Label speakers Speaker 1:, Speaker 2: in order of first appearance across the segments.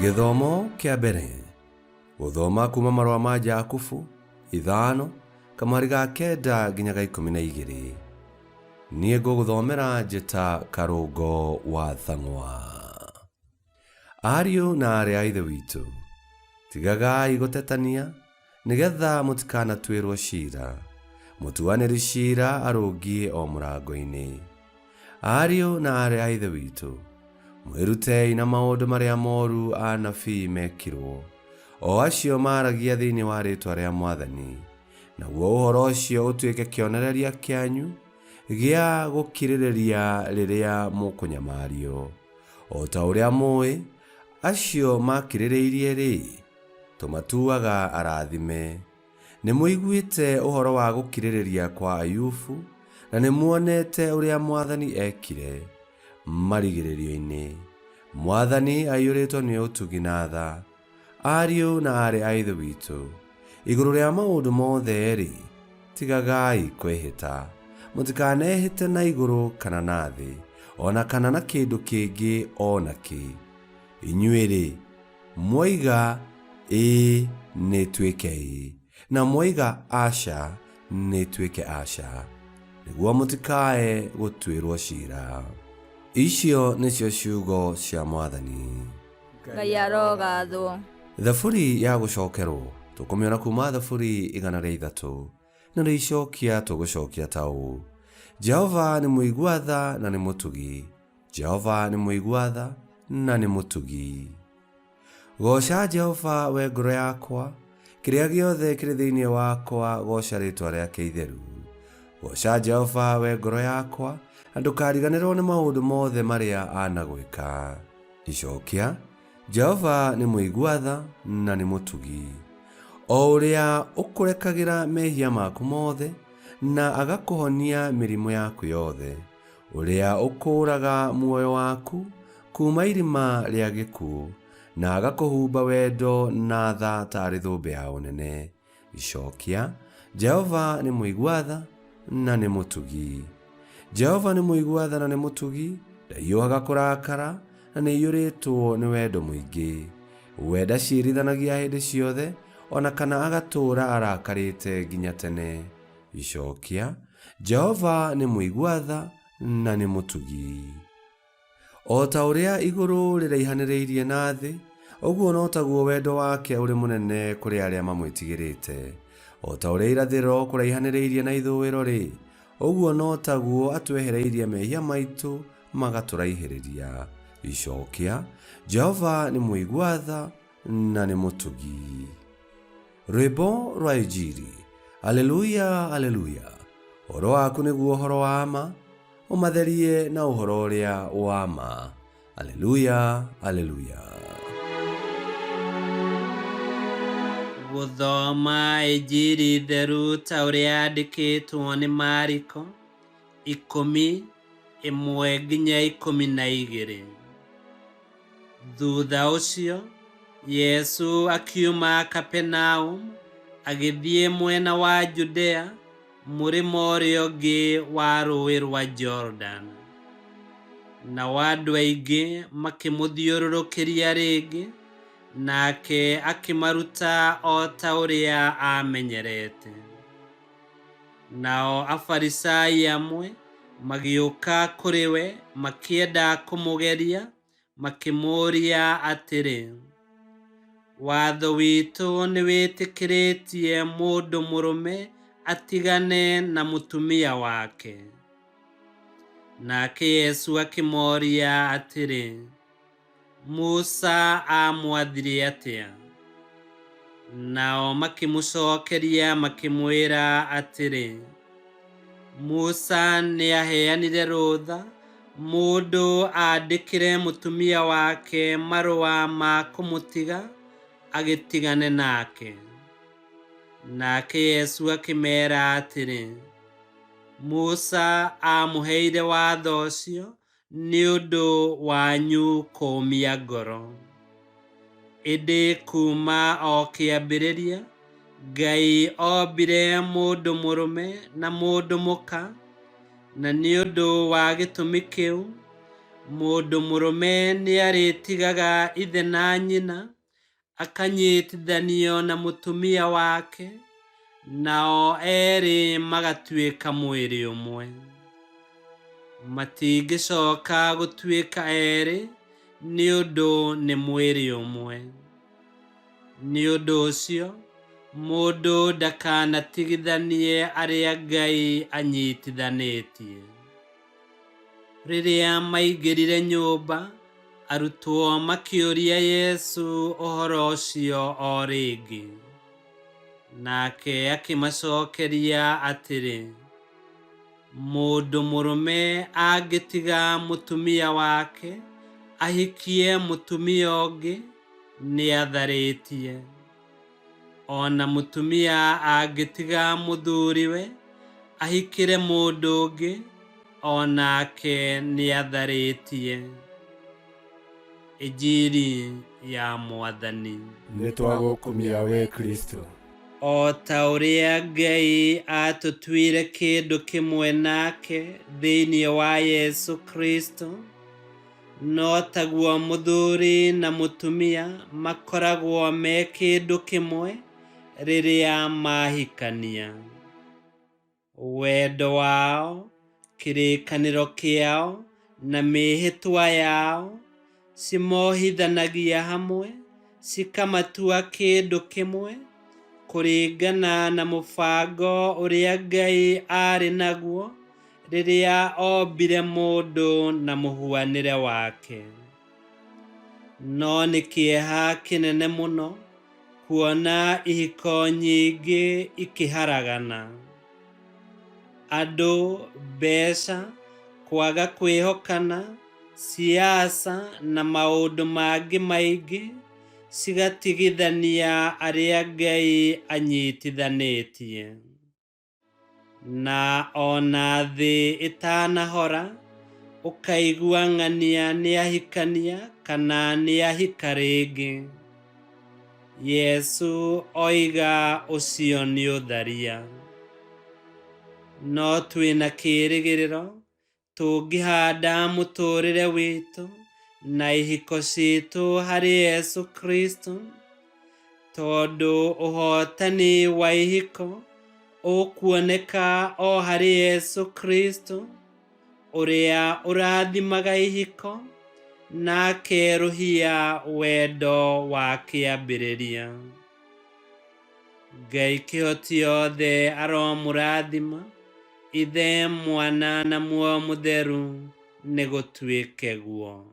Speaker 1: Githomo kia mbere. Guthoma kuma marũa ma Jakubu 5:9 nginya 12. Niĩ ngũgũthomera njĩta karũngo wa thang'wa. Ariũ na aarĩ a Ithe witũ, tigagai gũtetania nĩgetha mũtikanatuĩrwo ciira. Mũtuanĩri ciira arũngiĩ o mũrango-inĩ. Ariũ na aarĩ a Ithe witũ, mwĩrutei na maũndũ marĩa moru anabii mekirwo, o acio maaragia thĩinĩ wa rĩĩtwa rĩa Mwathani, naguo ũhoro ũcio ũtuĩke kĩonereria kĩanyu gĩa gũkirĩrĩria rĩrĩa mũkũnyamario. O ta ũrĩa mũĩ, acio makirĩrĩirie-rĩ, tũmatuaga arathime. Nĩmũiguĩte ũhoro wa gũkirĩrĩria kwa Ayubu, na nĩmuonete ũrĩa Mwathani ekire marigĩrĩrio-inĩ. Mwathani aiyũrĩtwo nĩ ũtugi na tha. Ariũ na aarĩ a Ithe witũ, igũrũ rĩa maũndũ mothe-rĩ, tigagai kwĩhĩta. Mũtikanehĩte na igũrũ kana na thĩ, ona kana na kĩndũ kĩngĩ o nakĩ. Inyuĩ-rĩ, mwoiga ĩĩ nĩtuĩke ĩĩ, na mwoiga aca nĩtuĩke aca, nĩguo mũtikae gũtuĩrwo ciira. Icio nĩcio ciugo cia Mwathani.
Speaker 2: Ngai arogathwo.
Speaker 1: Thaburi ya gũcokerwo tũkũmĩona kuma Thaburi 103, na rĩicokia tũgũcokia ta ũũ: Jehova nĩ mũigua tha na nĩ mũtugi. Jehova nĩ mũigua tha na nĩ mũtugi. Goca Jehova we ngoro yakwa, kĩrĩa gĩothe kĩrĩ thĩinĩ wakwa, goca rĩĩtwa rĩake itheru. Goca Jehova we ngoro yakwa, na ndũkariganĩrwo nĩ maũndũ mothe marĩa anagwĩka. Icokia: Jehova nĩ mũigua tha na nĩ mũtugi. O ũrĩa ũkũrekagĩra mehia maku mothe, na agakũhonia mĩrimũ yaku yothe. Ũrĩa ũkũũraga muoyo waku kuma irima rĩa gĩkuũ, na agakũhumba wendo na tha tarĩ thũmbĩ ya ũnene. Icokia: Jehova nĩ mũigua tha na nĩ mũtugi. Jehova nĩ mũigua tha na nĩ mũtugi, ndahiũhaga kũrakara, na nĩiyũrĩtwo nĩ wendo mũingĩ. We ndaciirithanagia hĩndĩ ciothe, ona kana agatũũra arakarĩte nginya tene. Icokia: Jehova nĩ mũigua tha na nĩ mũtugi. O ta ũrĩa igũrũ rĩraihanĩrĩirie na thĩ, ũguo no taguo wendo wake ũrĩ mũnene kũrĩ arĩa mamwĩtigĩrĩte. O ta ũrĩa irathĩro kũraihanĩrĩirie na ithũĩro-rĩ, ũguo no taguo atwehereirie mehia maitũ magatũraihĩrĩria. Icokia: Jehova nĩ mũigua tha na nĩ mũtugi. Rwĩmbo rwa Injili. Aleluya, aleluya. Ũhoro waku nĩguo ũhoro wa ma, ũmatherie na ũhoro ũrĩa wa ma. Aleluya, aleluya.
Speaker 3: Gũthoma Injili theru ta ũrĩa yandĩkĩtwo nĩ Mariko 10:1 nginya 12. Thutha ũcio Yesu akiuma Kapenaum agĩthiĩ mwena wa Judea, mũrĩmo ũrĩa ũngĩ wa rũũĩ rwa Jordan. Nao andũ aingĩ makĩmũthiũrũrũkĩria rĩngĩ, nake akĩmaruta o ta ũrĩa amenyerete. Nao Afarisai amwe magĩũka kũrĩ we makĩenda kũmũgeria, makĩmũũria atĩrĩ: Watho witũ nĩ wĩtĩkĩrĩtie mũndũ mũrũme atigane na mũtumia wake. Nake Yesu akĩmooria atĩrĩ: Musa amwathire atĩa? Nao makĩmũcokeria makĩmwĩra atĩrĩ: Musa nĩaheanire rũtha mũndũ aandĩkĩre mũtumia wake marũa ma kũmũtiga agĩtigane nake. Nake Yesu akĩmeera atĩrĩ: Musa amũheire watho ũcio nĩ ũndũ wanyu kũũmia ngoro. Ĩndĩ kuma o kĩambĩrĩria Ngai ombire mũndũ mũrũme na mũndũ mũka, na nĩ ũndũ wa gĩtũmi kĩu Mũndũ mũrũme nĩarĩtigaga ithe na nyina akanyitithanio na mũtumia wake, nao erĩ magatuĩka mwĩrĩ ũmwe. Matingĩcoka gũtuĩka erĩ nĩ ũndũ nĩ mwĩrĩ ũmwe. Nĩ ũndũ ũcio mũndũ ndakanatigithanie arĩa Ngai anyitithanĩtie. Rĩrĩa maingĩrire nyũmba, arutwo makĩũria Yesu ũhoro ũcio o rĩngĩ. Nake akĩmacokeria atĩrĩ, mũndũ mũrũme angĩtiga mũtumia wake ahikie mũtumia ũngĩ nĩatharĩtie. Ona mũtumia angĩtiga mũthuriwe ahikire mũndũ ũngĩ, onake nĩatharĩtie. Injiri ya Mwathani.
Speaker 4: Nĩtwagũkumia we Kristo.
Speaker 3: O ta ũrĩa Ngai atũtuire kĩndũ kĩmwe nake thĩinĩ wa Yesu Kristo, no taguo mũthuri na mũtumia makoragwo me kĩndũ kĩmwe rĩrĩa mahikania. Wendo wao, kĩrĩkanĩro kĩao na mĩhĩtwa yao cimohithanagia hamwe, cikamatua kĩndũ kĩmwe kũringana na mũbango ũrĩa Ngai arĩ naguo rĩrĩa ombire mũndũ na mũhuanĩre wake. No nĩ kĩeha kĩnene mũno kuona ihiko nyingĩ ikĩharagana. Andũ, mbeca, kwaga kwĩhokana, siasa na maũndũ mangĩ maingĩ cigatigithania arĩa Ngai anyitithanĩtie. Na ona thĩ ĩtanahora, ũkaigua ng'ania nĩahikania kana nĩahika rĩngĩ. Yesu oiga ũcio nĩ ũtharia. No twĩna kĩĩrĩgĩrĩro tũngĩhanda mũtũrĩre witũ na ihiko citũ harĩ Yesu Kristo, tondũ ũhotani wa ihiko ũkuoneka o harĩ Yesu Kristo, ũrĩa ũrathimaga ihiko na akerũhia wendo wa kĩambĩrĩria. Ngai kĩhoti othe aromũrathima, Ithe, Mwana na Muoyo Mũtheru, nĩ gũtuĩke guo.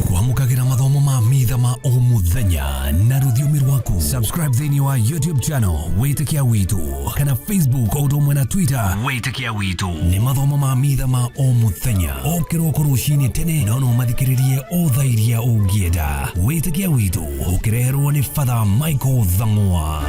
Speaker 5: Kwamũkagĩra mathomo ma Mitha ma o mũthenya na rũthiomi rwaku. Subscribe thĩinĩ wa YouTube channel Witikia Witu, kana Facebook o ũndũ ũmwe na Twitter Witikia Witu. Nĩ mathomo ma Mitha ma o mũthenya, o kĩroko rũcinĩ tene, no mathikĩrĩrie o thaa iria ũngĩenda. Witikia Witu ũkĩreherwo nĩ Father Michael Thang'wa.